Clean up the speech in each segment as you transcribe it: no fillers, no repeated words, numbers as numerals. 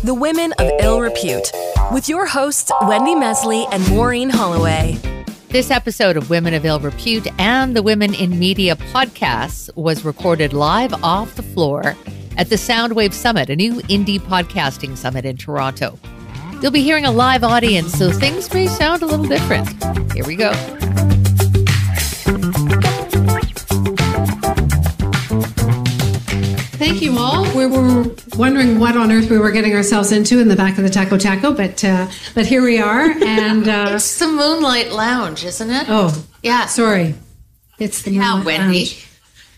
The Women of Ill Repute, with your hosts, Wendy Mesley and Maureen Holloway. This episode of Women of Ill Repute and the Women in Media podcast was recorded live off the floor at the Soundwave Summit, a new indie podcasting summit in Toronto. You'll be hearing a live audience, so things may sound a little different. Here we go. Thank you all. We were wondering what on earth we were getting ourselves into in the back of the Taco Taco, but here we are. And it's the Moonlight Lounge, isn't it? Oh, yeah. Sorry, it's the Moonlight Wendy. Lounge.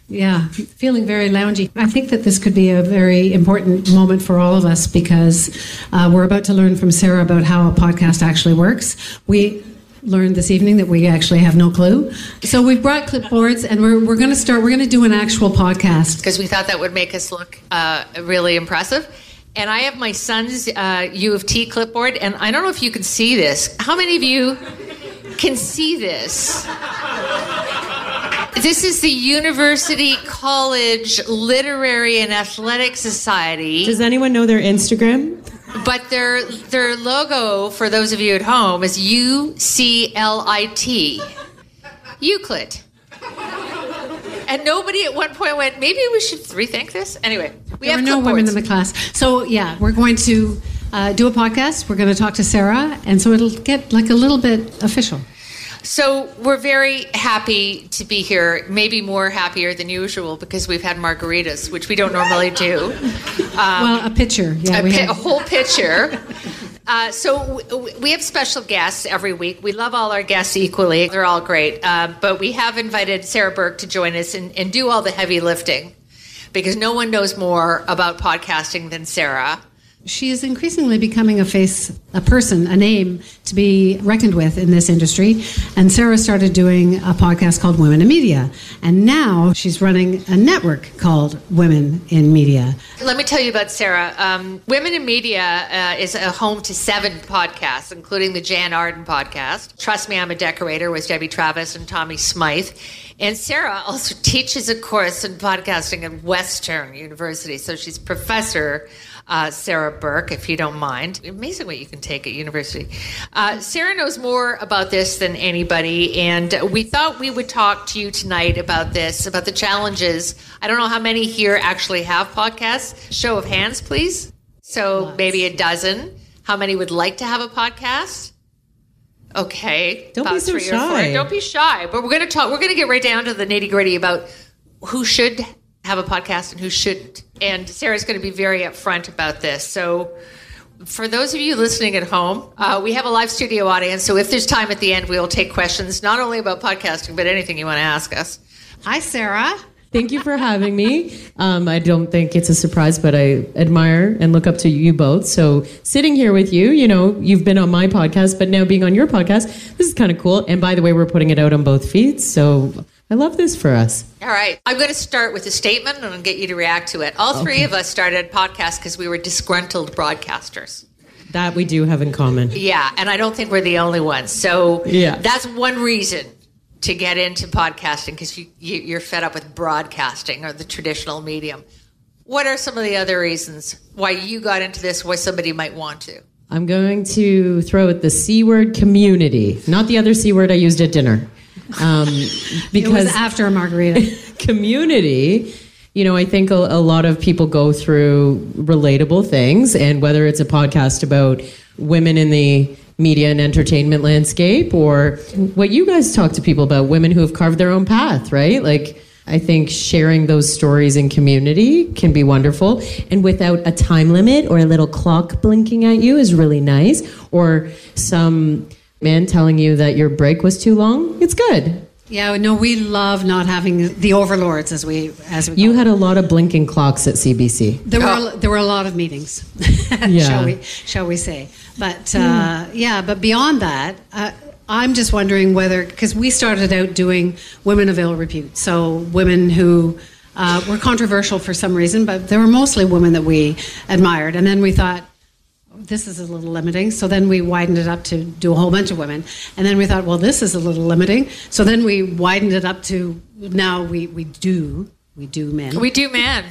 Yeah, feeling very loungy. I think that this could be a very important moment for all of us because we're about to learn from Sarah about how a podcast actually works. We learned this evening that we actually have no clue. So we've brought clipboards and we're going to start. We're going to do an actual podcast. Because we thought that would make us look really impressive. And I have my son's U of T clipboard, and I don't know if you can see this. How many of you can see this? This is the University College Literary and Athletic Society. Does anyone know their Instagram? But their logo, for those of you at home, is UCLIT. Euclid. And nobody at one point went, maybe we should rethink this? Anyway, there were no women in the class. So, yeah, we're going to do a podcast. We're going to talk to Sarah, and so it'll get like a little bit official. So we're very happy to be here, maybe more happier than usual because we've had margaritas, which we don't normally do. Well, a pitcher. Yeah, a whole pitcher. So we have special guests every week. We love all our guests equally. They're all great. But we have invited Sarah Burke to join us and do all the heavy lifting because no one knows more about podcasting than Sarah. She is increasingly becoming a face, a person, a name to be reckoned with in this industry. And Sarah started doing a podcast called Women in Media. And now she's running a network called Women in Media. Let me tell you about Sarah. Women in Media is a home to 7 podcasts, including the Jan Arden podcast. Trust Me, I'm a Decorator with Debbie Travis and Tommy Smythe. And Sarah also teaches a course in podcasting at Western University. So she's Professor Sarah Burke, if you don't mind. Amazing what you can take at university. Sarah knows more about this than anybody, and we thought we would talk to you tonight about this, about the challenges. I don't know how many here actually have podcasts. Show of hands, please. So maybe a dozen. How many would like to have a podcast? Okay. Don't be so shy. Don't be shy. But we're going to talk. We're going to get right down to the nitty-gritty about who should have a podcast and who shouldn't. And Sarah's going to be very upfront about this. So for those of you listening at home, we have a live studio audience. So if there's time at the end, we'll take questions, not only about podcasting, but anything you want to ask us. Hi, Sarah. Thank you for having me. I don't think it's a surprise, but I admire and look up to you both. So sitting here with you, you know, you've been on my podcast, but now being on your podcast, this is kind of cool. And by the way, we're putting it out on both feeds. So I love this for us. All right. I'm going to start with a statement and I'll get you to react to it. All three of us started podcasts because we were disgruntled broadcasters. That we do have in common. Yeah. And I don't think we're the only ones. So yeah, that's one reason to get into podcasting because you're fed up with broadcasting or the traditional medium. What are some of the other reasons why you got into this, why somebody might want to? I'm going to throw out the C word, community, not the other C word I used at dinner. Because it was after a margarita. Community, you know, I think a lot of people go through relatable things, and whether it's a podcast about women in the media and entertainment landscape or what you guys talk to people about, women who have carved their own path, right? Like, I think sharing those stories in community can be wonderful, and without a time limit or a little clock blinking at you is really nice, or some man telling you that your break was too long. It's good. Yeah, no, we love not having the overlords as we You had a lot of blinking clocks at CBC. There were a lot of meetings, yeah. shall we say. But but beyond that, I'm just wondering whether, because we started out doing women of ill repute, so women who were controversial for some reason, but they were mostly women that we admired. And then we thought, this is a little limiting. So then we widened it up to do a whole bunch of women. And then we thought, well, this is a little limiting. So then we widened it up to now we do We do men. We do, man.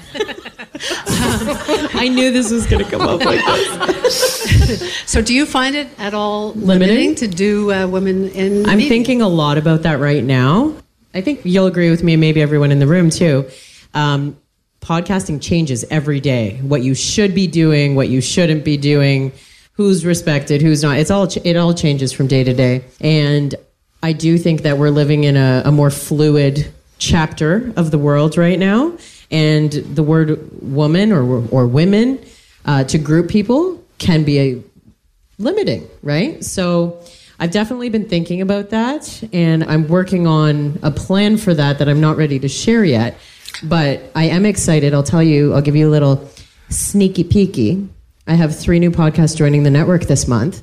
I knew this was going to come up like this. So do you find it at all Limiting? limiting to do women in I'm media? thinking a lot about that right now. I think you'll agree with me, and maybe everyone in the room too. Podcasting changes every day. What you should be doing, what you shouldn't be doing, who's respected, who's not. It all changes from day to day. And I do think that we're living in a more fluid chapter of the world right now. And the word woman or women to group people can be limiting, right? So I've definitely been thinking about that, and I'm working on a plan for that I'm not ready to share yet. But I am excited. I'll give you a little sneaky peeky. I have 3 new podcasts joining the network this month.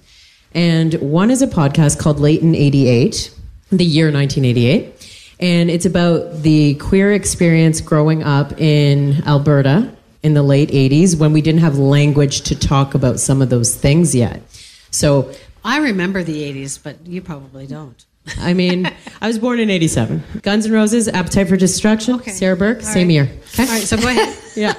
And one is a podcast called Late in 88, the year 1988. And it's about the queer experience growing up in Alberta in the late 80s when we didn't have language to talk about some of those things yet. So I remember the 80s, but you probably don't. I mean, I was born in 87. Guns N' Roses, Appetite for Destruction, Okay. Sarah Burke, All same right. year. Okay? All right, so go ahead. Yeah.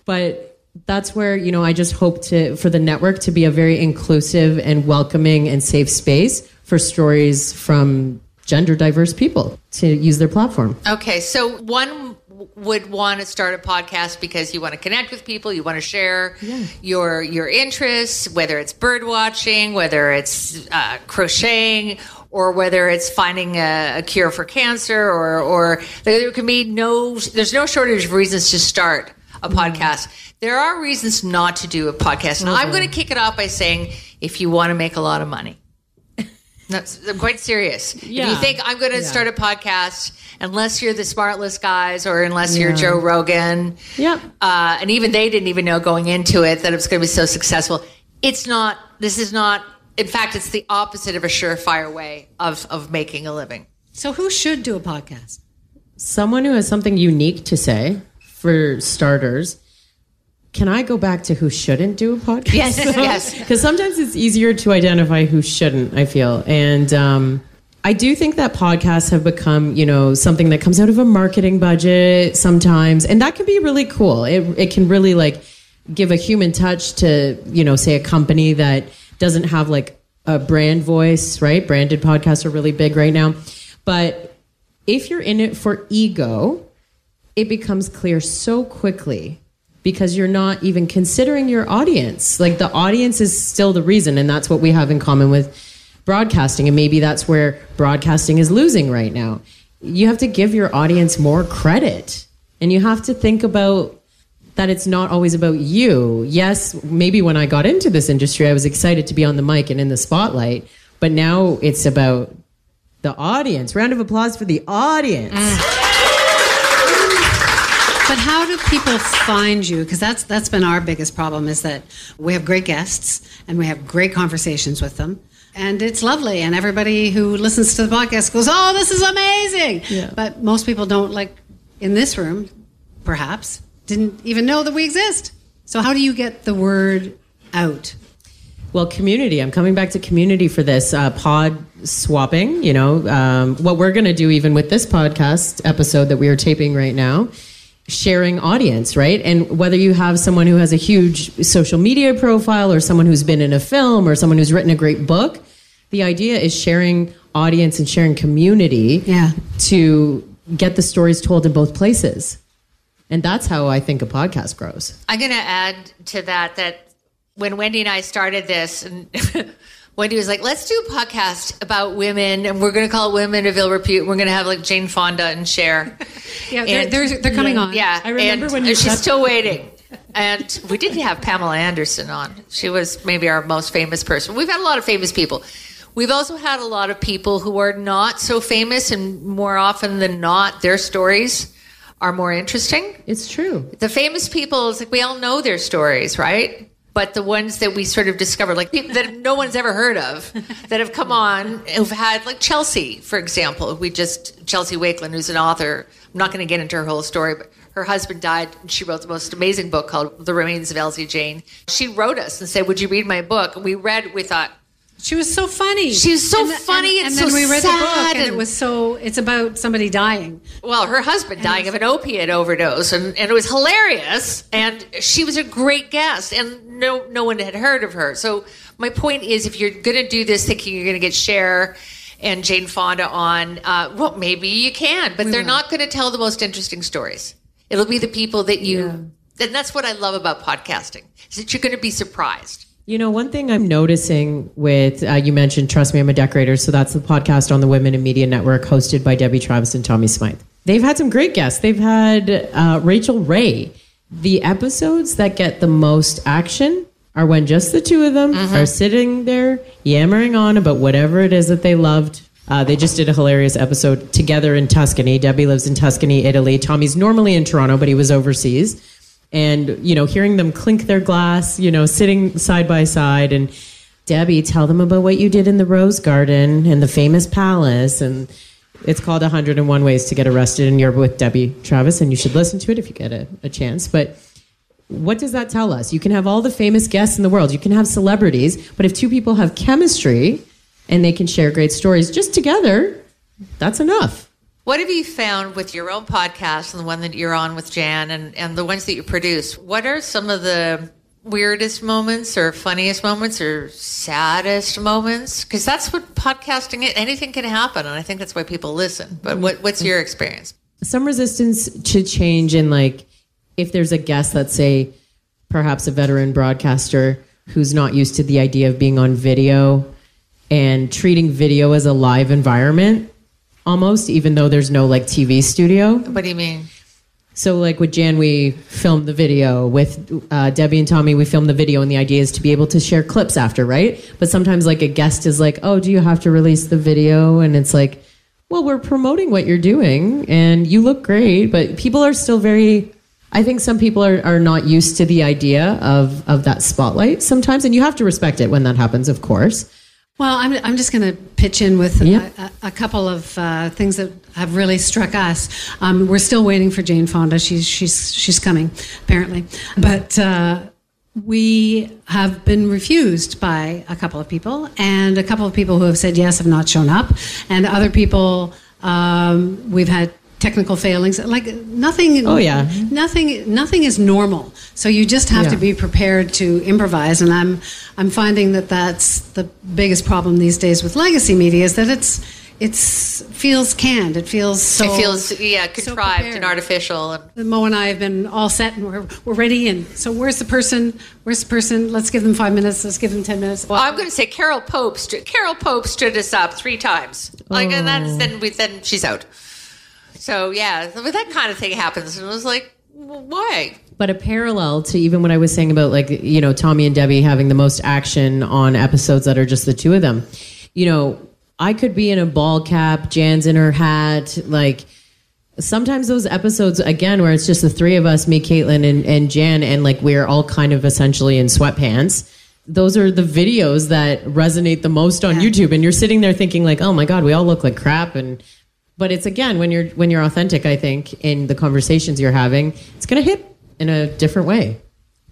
But that's where, I just hope for the network to be a very inclusive and welcoming and safe space for stories from gender diverse people to use their platform. Okay, so one would want to start a podcast because you want to connect with people, you want to share your interests, whether it's bird watching, whether it's crocheting, or whether it's finding a cure for cancer, or there can be there's no shortage of reasons to start a podcast. There are reasons not to do a podcast. And I'm going to kick it off by saying, if you want to make a lot of money. I'm quite serious. Yeah. If you think I'm going to start a podcast, unless you're the Smartless guys or unless you're Joe Rogan, and even they didn't even know going into it that it was going to be so successful. This is not, in fact, it's the opposite of a surefire way of making a living. So who should do a podcast? Someone who has something unique to say, for starters. Can I go back to who shouldn't do a podcast? Yes. Because sometimes it's easier to identify who shouldn't, I feel. And I do think that podcasts have become, something that comes out of a marketing budget sometimes. And that can be really cool. It can really give a human touch to, say a company that doesn't have a brand voice, right? Branded podcasts are really big right now. But if you're in it for ego, it becomes clear so quickly because you're not even considering your audience. The audience is still the reason, and that's what we have in common with broadcasting, and maybe that's where broadcasting is losing right now. You have to give your audience more credit, and you have to think about that it's not always about you. Yes, maybe when I got into this industry, I was excited to be on the mic and in the spotlight, but now it's about the audience. Round of applause for the audience. But how do people find you? Because that's been our biggest problem, is that we have great guests and we have great conversations with them. And it's lovely. And everybody who listens to the podcast goes, oh, this is amazing. Yeah. But most people don't, in this room, perhaps, didn't even know that we exist. So how do you get the word out? Well, community. I'm coming back to community for this pod swapping. What we're going to do even with this podcast episode that we are taping right now, sharing audience, right? And whether you have someone who has a huge social media profile or someone who's been in a film or someone who's written a great book, the idea is sharing audience and sharing community to get the stories told in both places. And that's how I think a podcast grows. I'm going to add to that when Wendy and I started this, and Wendy was like, let's do a podcast about women, and we're going to call it Women of Ill Repute. We're going to have Jane Fonda and Cher. They're coming on. Yeah, I remember when she's still waiting. And we didn't have Pamela Anderson on. She was maybe our most famous person. We've had a lot of famous people. We've also had a lot of people who are not so famous, and more often than not, their stories are more interesting. It's true. The famous people, it's we all know their stories, right? But the ones that we sort of discovered, people that no one's ever heard of, that have come on, who've had, Chelsea, for example. Chelsea Wakeland, who's an author. I'm not going to get into her whole story, but her husband died, and she wrote the most amazing book called The Remains of Elsie Jane. She wrote us and said, would you read my book? And we read, we thought, She was so funny. She was so funny and so then we read sad the book, and it was it's about somebody dying. Well, her husband dying of an opiate overdose, and it was hilarious. And she was a great guest, and no one had heard of her. So my point is, if you're going to do this thinking you're going to get Cher and Jane Fonda on, well, maybe you can, but they're not going to tell the most interesting stories. It'll be the people that and that's what I love about podcasting, is that you're going to be surprised. You know, one thing I'm noticing with, you mentioned Trust Me, I'm a Decorator. So that's the podcast on the Women in Media Network hosted by Debbie Travis and Tommy Smythe. They've had some great guests. They've had Rachel Ray. The episodes that get the most action are when just the two of them are sitting there yammering on about whatever it is that they loved. They just did a hilarious episode together in Tuscany. Debbie lives in Tuscany, Italy. Tommy's normally in Toronto, but he was overseas. And, you know, hearing them clink their glass, you know, sitting side by side, and Debbie, tell them about what you did in the Rose Garden and the famous palace. And it's called 101 Ways to Get Arrested, and you're with Debbie Travis, and you should listen to it if you get a chance. But what does that tell us? You can have all the famous guests in the world. You can have celebrities, but if two people have chemistry and they can share great stories just together, that's enough. What have you found with your own podcast and the one that you're on with Jan and the ones that you produce? What are some of the weirdest moments or funniest moments or saddest moments? Because that's what podcasting is. Anything can happen, and I think that's why people listen. But what's your experience? Some resistance to change in, like, if there's a guest, let's say perhaps a veteran broadcaster who's not used to the idea of being on video and treating video as a live environment almost, even though there's no like TV studio. What do you mean? So like with Jan, we filmed the video. With Debbie and Tommy, we filmed the video, and the idea is to be able to share clips after, right? But sometimes like a guest is like, oh, do you have to release the video? And it's like, well, we're promoting what you're doing and you look great, but people are still I think some people are not used to the idea of that spotlight sometimes, and you have to respect it when that happens, of course. Well, I'm just going to pitch in with a couple of things that have really struck us. We're still waiting for Jane Fonda. She's coming, apparently. But we have been refused by a couple of people, and a couple of people who have said yes have not shown up, and other people we've had technical failings, like nothing. Oh yeah, nothing is normal. So you just have to be prepared to improvise. And I'm finding that that's the biggest problem these days with legacy media, is that it feels canned. It feels contrived so and artificial. Mo and I have been all set, and we're ready. And so where's the person? Let's give them 5 minutes. Let's give them 10 minutes. Well, I'm going to say Carol Pope stood us up 3 times. Like, and then she's out. So, yeah, that kind of thing happens. And it was like, well, why? But a parallel to even what I was saying about, like, you know, Tommy and Debbie having the most action on episodes that are just the two of them. You know, I could be in a ball cap, Jan's in her hat. Like, sometimes those episodes, again, where it's just the three of us, me, Caitlin, and Jan, and, like, we're all kind of essentially in sweatpants. Those are the videos that resonate the most on YouTube. And you're sitting there thinking, like, oh, my God, we all look like crap. But it's, again, when you're authentic, I think, in the conversations you're having, it's going to hit in a different way.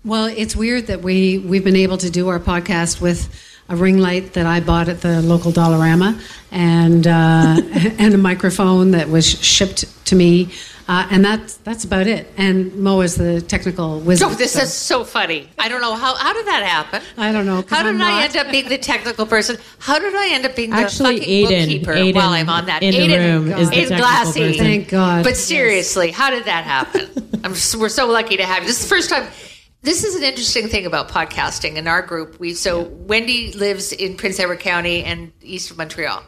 Well, it's weird that we've been able to do our podcast with a ring light that I bought at the local Dollarama and a microphone that was shipped to me. And that's about it. And Mo is the technical wizard. Oh, this is so funny. I don't know how did that happen? I don't know. How did I end up being the technical person? How did I end up being the fucking bookkeeper Aiden while I'm on that? In the room is the technical person. Thank God. But seriously, how did that happen? We're so lucky to have you. This is the first time. This is an interesting thing about podcasting in our group. Wendy lives in Prince Edward County and east of Montreal.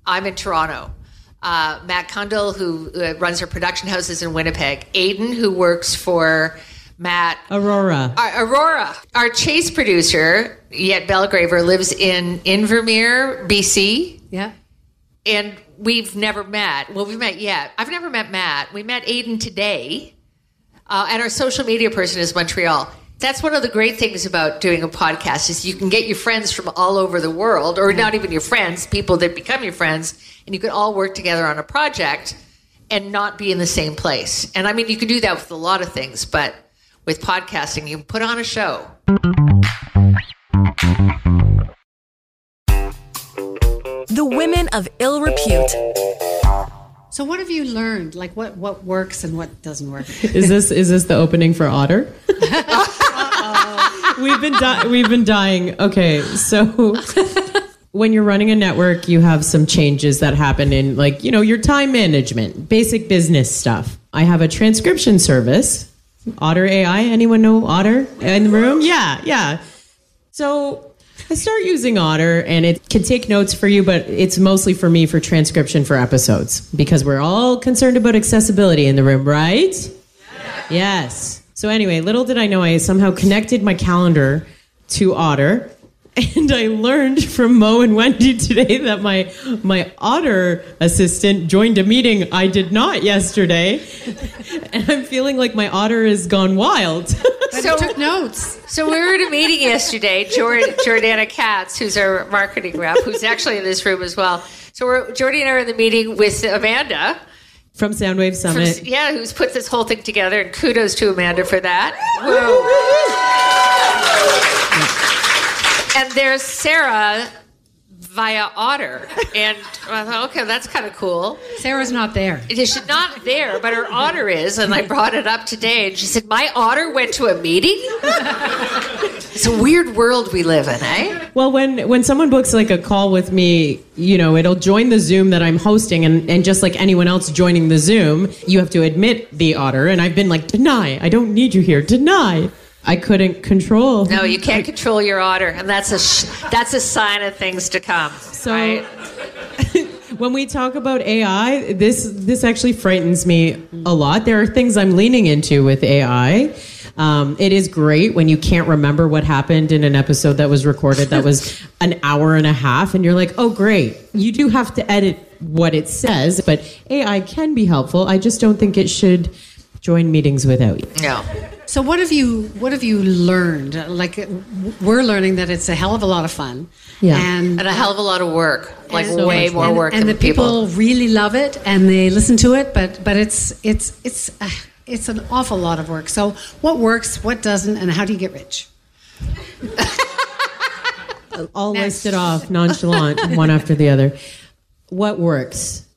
I'm in Toronto. Matt Kundle, who runs her production houses in Winnipeg. Aiden, who works for Matt. Aurora. Our chase producer, Yet Belgraver, lives in Invermere, BC. Yeah. And we've never met. Well, we've met yet. I've never met Matt. We met Aiden today. And our social media person is Montreal. That's one of the great things about doing a podcast is you can get your friends from all over the world, or not even your friends, people that become your friends, and you can all work together on a project and not be in the same place. And I mean, you can do that with a lot of things, but with podcasting, you can put on a show. of ill repute. So what have you learned? Like what works and what doesn't work? Is this the opening for Otter? We've been dying. Okay, so when you're running a network, you have some changes that happen in, like, your time management, basic business stuff. I have a transcription service, Otter AI. Anyone know Otter in the room? Yeah. So I start using Otter, and it can take notes for you, but it's mostly for me for transcription for episodes, because we're all concerned about accessibility in the room, right? Yes. So anyway, little did I know, I somehow connected my calendar to Otter. And I learned from Mo and Wendy today that my Otter assistant joined a meeting I did not yesterday. And I'm feeling like my Otter has gone wild. So took notes. So we were at a meeting yesterday. Jordana Katz, who's our marketing rep, who's actually in this room as well. So Jordy and I are in the meeting with Amanda. From Soundwave Summit. Who's put this whole thing together. And kudos to Amanda for that. And there's Sarah via Otter. And I thought, okay, that's kind of cool. Sarah's not there. She's not there, but her Otter is. And I brought it up today. And she said, my Otter went to a meeting? It's a weird world we live in, eh? Well, when someone books like a call with me, it'll join the Zoom that I'm hosting. And just like anyone else joining the Zoom, you have to admit the Otter. And I've been like, deny. I don't need you here. Deny. I couldn't control. No, you can't control your Otter, and that's a sign of things to come. So, right? When we talk about AI, this actually frightens me a lot. There are things I'm leaning into with AI. It is great when you can't remember what happened in an episode that was recorded that was an hour and a half, and you're like, oh, great. You do have to edit what it says, but AI can be helpful. I just don't think it should join meetings without you. No. So what have you learned? Like, we're learning that it's a hell of a lot of fun, and a hell of a lot of work, like so way more work. And than the people really love it and they listen to it, but it's an awful lot of work. So what works, what doesn't, and how do you get rich? I'll list it off nonchalant, one after the other. What works?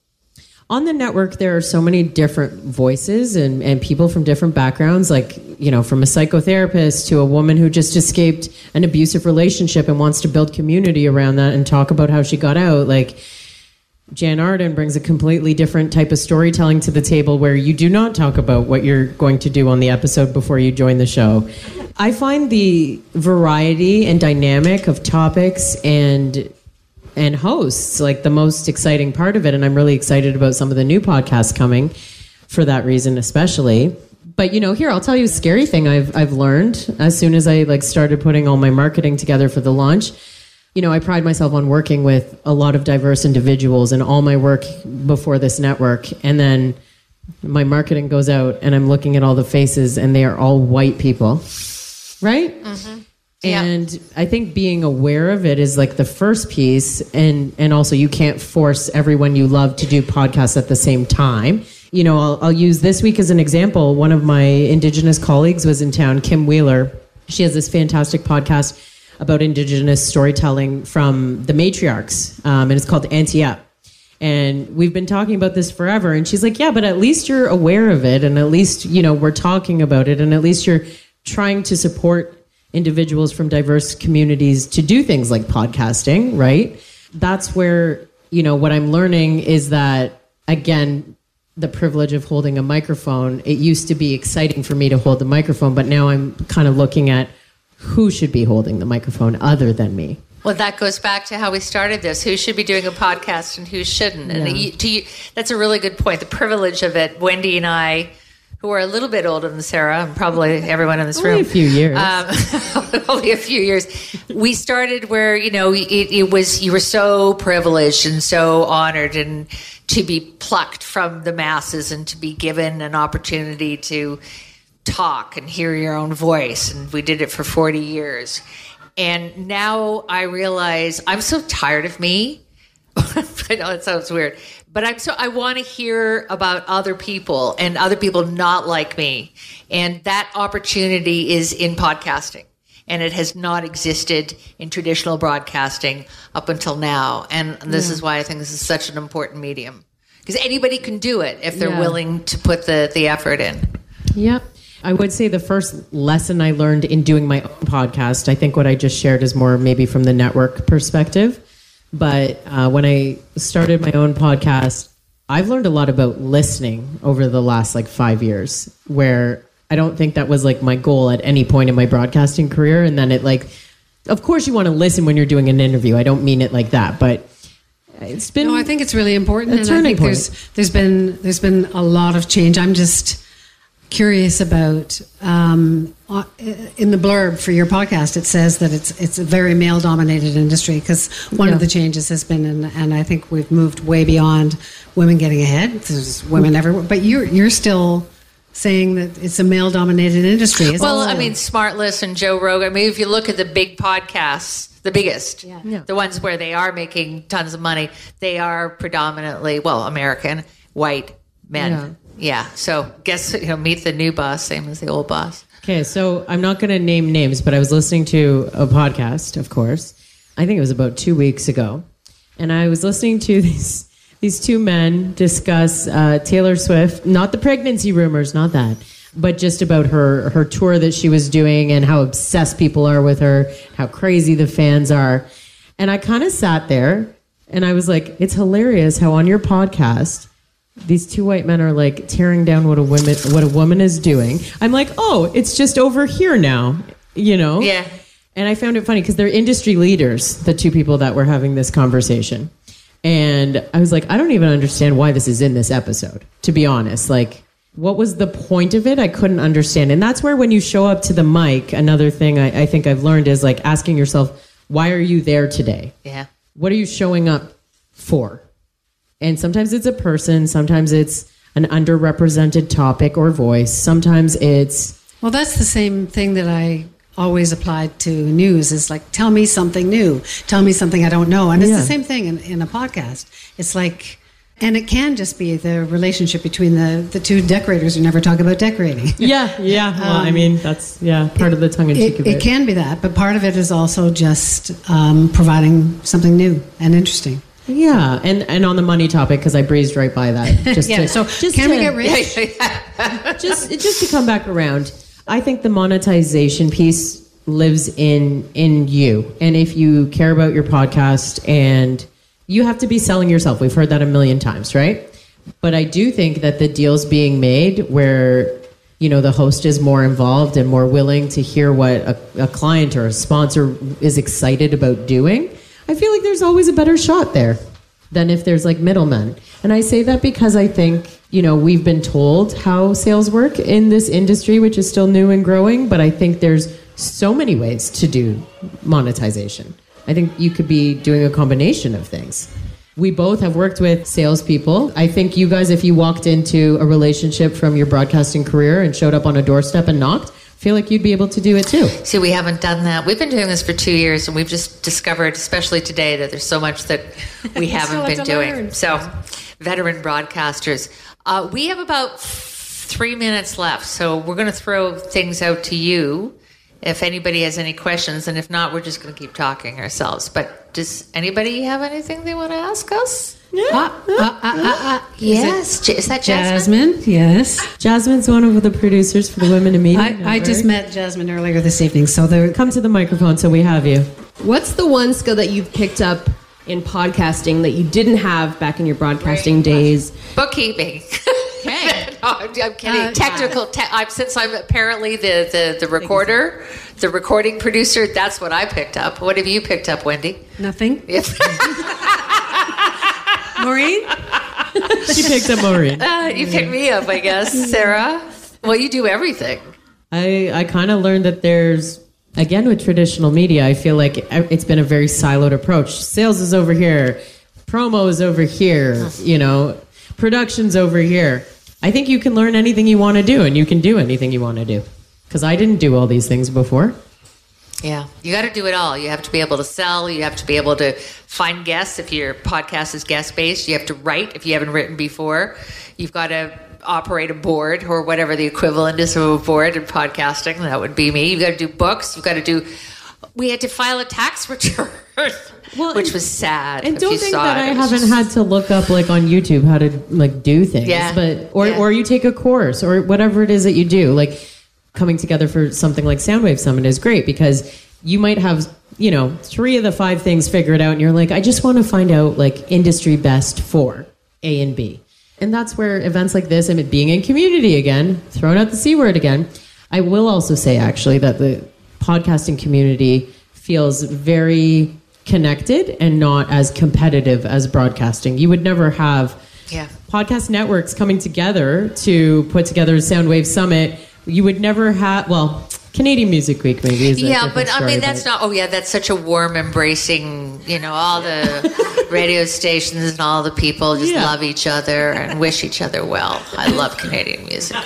On the network, there are so many different voices and people from different backgrounds, like, from a psychotherapist to a woman who just escaped an abusive relationship and wants to build community around that and talk about how she got out. Like, Jan Arden brings a completely different type of storytelling to the table where you do not talk about what you're going to do on the episode before you join the show. I find the variety and dynamic of topics and hosts like the most exciting part of it, and I'm really excited about some of the new podcasts coming for that reason especially. But here, I'll tell you a scary thing I've learned as soon as I started putting all my marketing together for the launch. I pride myself on working with a lot of diverse individuals in all my work before this network, and then my marketing goes out and I'm looking at all the faces and they are all white people, right? Mm-hmm. And I think being aware of it is like the first piece. And also you can't force everyone you love to do podcasts at the same time. I'll use this week as an example. One of my Indigenous colleagues was in town, Kim Wheeler. She has this fantastic podcast about Indigenous storytelling from the matriarchs. And it's called Ante Up. And we've been talking about this forever. And she's like, yeah, but at least you're aware of it. And at least, we're talking about it. And at least you're trying to support individuals from diverse communities to do things like podcasting, right? That's where, what I'm learning is that, again, the privilege of holding a microphone, it used to be exciting for me to hold the microphone, but now I'm kind of looking at who should be holding the microphone other than me. Well, that goes back to how we started this. Who should be doing a podcast and who shouldn't? And that's a really good point. The privilege of it. Wendy and I, who are a little bit older than Sarah, and probably everyone in this room. Only a few years. Only a few years. We started where, it was, you were so privileged and so honored and to be plucked from the masses and to be given an opportunity to talk and hear your own voice. And we did it for 40 years. And now I realize I'm so tired of me. I know it sounds weird, but I want to hear about other people and other people not like me. And that opportunity is in podcasting. and it has not existed in traditional broadcasting up until now. And this is why I think this is such an important medium. Because anybody can do it if they're willing to put the effort in. Yep. I would say the first lesson I learned in doing my own podcast, I think what I just shared is more maybe from the network perspective. But when I started my own podcast, I've learned a lot about listening over the last 5 years, where I don't think that was my goal at any point in my broadcasting career. And then of course you want to listen when you're doing an interview. I don't mean it like that, but it's been. No, I think it's really important, and I think there's been a lot of change. I'm just curious about in the blurb for your podcast, it says that it's a very male-dominated industry, because one of the changes has been, and I think we've moved way beyond women getting ahead. There's women everywhere, but you're still saying that it's a male-dominated industry. Well, I mean, Smartless and Joe Rogan. I mean, if you look at the big podcasts, the biggest, the ones where they are making tons of money, they are predominantly, American, white men. Yeah. So guess, meet the new boss, same as the old boss. Okay. So I'm not going to name names, but I was listening to a podcast, of course. I think it was about 2 weeks ago. And I was listening to these two men discuss Taylor Swift, not the pregnancy rumors, not that, but just about her tour that she was doing and how obsessed people are with her, how crazy the fans are. And I kind of sat there and I was like, it's hilarious how on your podcast, these two white men are tearing down what a woman is doing. I'm like, oh, it's just over here now, Yeah. And I found it funny because they're industry leaders, the two people that were having this conversation. And I was like, I don't even understand why this is in this episode, to be honest. What was the point of it? I couldn't understand. And that's where when you show up to the mic, another thing I think I've learned is asking yourself, why are you there today? Yeah. What are you showing up for? And sometimes it's a person, sometimes it's an underrepresented topic or voice, sometimes it's... Well, that's the same thing that I always applied to news, is tell me something new, tell me something I don't know. And it's the same thing in a podcast. It's and it can just be the relationship between the two decorators who never talk about decorating. Yeah. Well, I mean, that's, part of the tongue-in-cheek of it. It can be that, but part of it is also just providing something new and interesting. Yeah, and on the money topic, because I breezed right by that. We get rich? just to come back around, I think the monetization piece lives in you. And if you care about your podcast, and you have to be selling yourself. We've heard that a million times, right? But I do think that the deals being made where, the host is more involved and more willing to hear what a client or a sponsor is excited about doing, I feel like there's always a better shot there than if there's middlemen. And I say that because I think, we've been told how sales work in this industry, which is still new and growing, but I think there's so many ways to do monetization. I think you could be doing a combination of things. We both have worked with salespeople. I think you guys, if you walked into a relationship from your broadcasting career and showed up on a doorstep and knocked, feel like you'd be able to do it too. See, we haven't done that. We've been doing this for 2 years, and we've just discovered, especially today, that there's so much that we haven't been doing. So, veteran broadcasters. We have about 3 minutes left, so we're going to throw things out to you if anybody has any questions, and if not, we're just going to keep talking ourselves. But does anybody have anything they want to ask us? Yes. Is that Jasmine? Yes. Jasmine's one of the producers for the Women in Media. I just met Jasmine earlier this evening, so come to the microphone so we have you. What's the one skill that you've picked up in podcasting that you didn't have back in your broadcasting days? Bookkeeping. Okay. No, I'm kidding. Technical. Since I'm apparently the recorder, the recording producer, that's what I picked up. What have you picked up, Wendy? Nothing. Yes. Maureen? She picked up Maureen. You picked me up, I guess. Sarah? Well, you do everything. I kind of learned that there's, again, with traditional media, I feel like it's been a very siloed approach. Sales is over here. Promo is over here. Production's over here. I think you can learn anything you want to do, and you can do anything you want to do. Because I didn't do all these things before. Yeah, you got to do it all. You have to be able to sell. You have to be able to find guests if your podcast is guest-based. You have to write if you haven't written before. You've got to operate a board or whatever the equivalent is of a board in podcasting. That would be me. You've got to do books. We had to file a tax return, which was sad. And don't think that I haven't had to look up like on YouTube how to like do things. Yeah. Or you take a course or whatever it is that you do. Like coming together for something like Soundwave Summit is great because you might have, 3 of the 5 things figured out and you're like, I just want to find out like industry best for A and B. And that's where events like this and it being in community again, throwing out the C word again. I will also say actually that the podcasting community feels very connected and not as competitive as broadcasting. You would never have podcast networks coming together to put together a Soundwave Summit. You would never have, Canadian Music Week maybe is but I mean, that's not, that's such a warm embracing, all the radio stations and all the people just love each other and wish each other well. I love Canadian Music Week.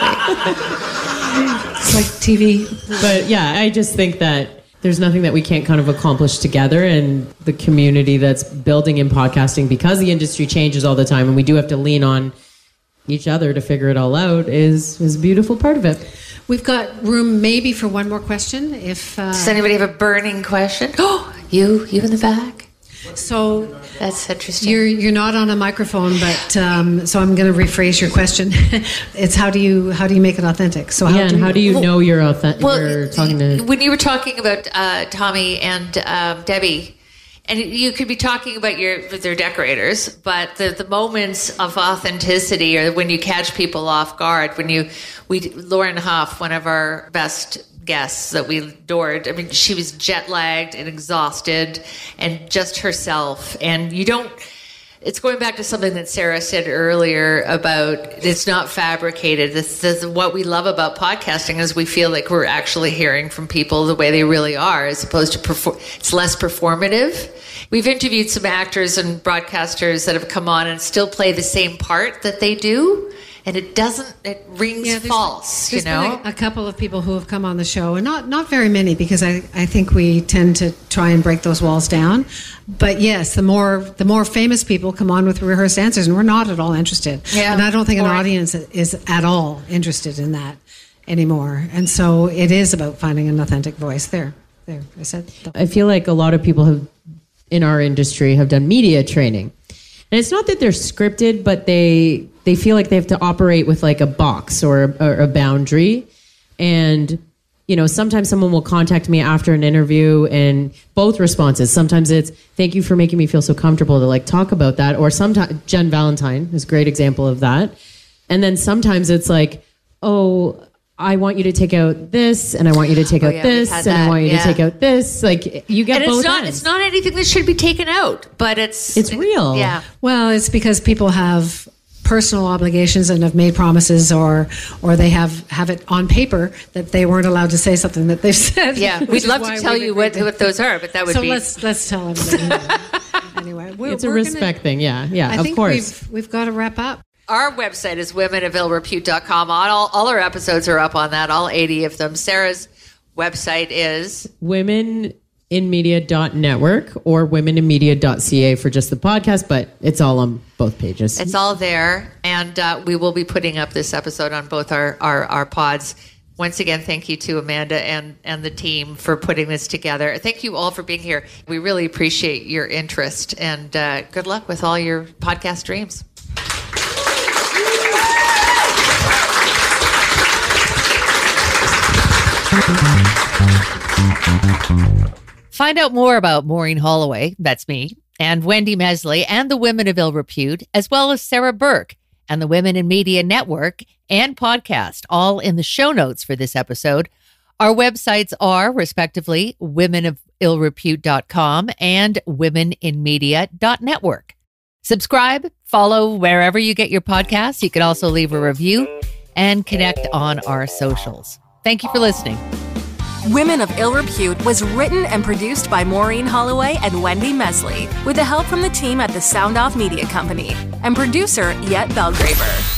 It's like TV. But I just think that there's nothing that we can't kind of accomplish together, and the community that's building in podcasting because the industry changes all the time and we do have to lean on each other to figure it all out is a beautiful part of it. We've got room maybe for one more question. Does anybody have a burning question? Oh, you in the back. So that's interesting. You're not on a microphone, but so I'm going to rephrase your question. It's how do you make it authentic? So how do you know you're authentic? You're talking to when you were talking about Tommy and Debbie. And you could be talking about their decorators, but the moments of authenticity or when you catch people off guard, Lauren Huff, one of our best guests that we adored, I mean, she was jet lagged and exhausted and just herself. And it's going back to something that Sarah said earlier about it's not fabricated. This is what we love about podcasting is we feel like we're actually hearing from people the way they really are, as opposed to it's less performative. We've interviewed some actors and broadcasters that have come on and still play the same part that they do. And it rings false, there's been a couple of people who have come on the show, and not very many, because I think we tend to try and break those walls down. But yes, the more famous people come on with rehearsed answers, and we're not at all interested. Yeah. And I don't think an audience is at all interested in that anymore. And so it is about finding an authentic voice. There, I said. I feel like a lot of people in our industry have done media training. And it's not that they're scripted, but they feel like they have to operate with like a box or a boundary. And, sometimes someone will contact me after an interview and both responses. Sometimes it's, thank you for making me feel so comfortable to like talk about that. Or sometimes, Jen Valentine is a great example of that. And then sometimes it's like, oh, I want you to take out this, and I want you to take out this, and I want you to take out this. Like you get both ends. It's not anything that should be taken out, but it's real. Yeah. Well, it's because people have personal obligations and have made promises, or they have it on paper that they weren't allowed to say something that they've said. Yeah, we'd love to tell you what those are, but that would be. So let's tell everybody. Anyway, it's a respect thing. Yeah, of course. We've got to wrap up. Our website is womenofillrepute.com. All our episodes are up on that, all 80 of them. Sarah's website is womeninmedia.network or womeninmedia.ca for just the podcast, but it's all on both pages. It's all there, and we will be putting up this episode on both our pods. Once again, thank you to Amanda and the team for putting this together. Thank you all for being here. We really appreciate your interest, and good luck with all your podcast dreams. Find out more about Maureen Holloway, that's me, and Wendy Mesley and the Women of Ill Repute, as well as Sarah Burke and the Women in Media Network and podcast, all in the show notes for this episode. Our websites are, respectively, womenofillrepute.com and womeninmedia.network. Subscribe, follow wherever you get your podcasts. You can also leave a review and connect on our socials. Thank you for listening. Women of Ill Repute was written and produced by Maureen Holloway and Wendy Mesley, with the help from the team at the Sound Off Media Company and producer Yet Belgraver.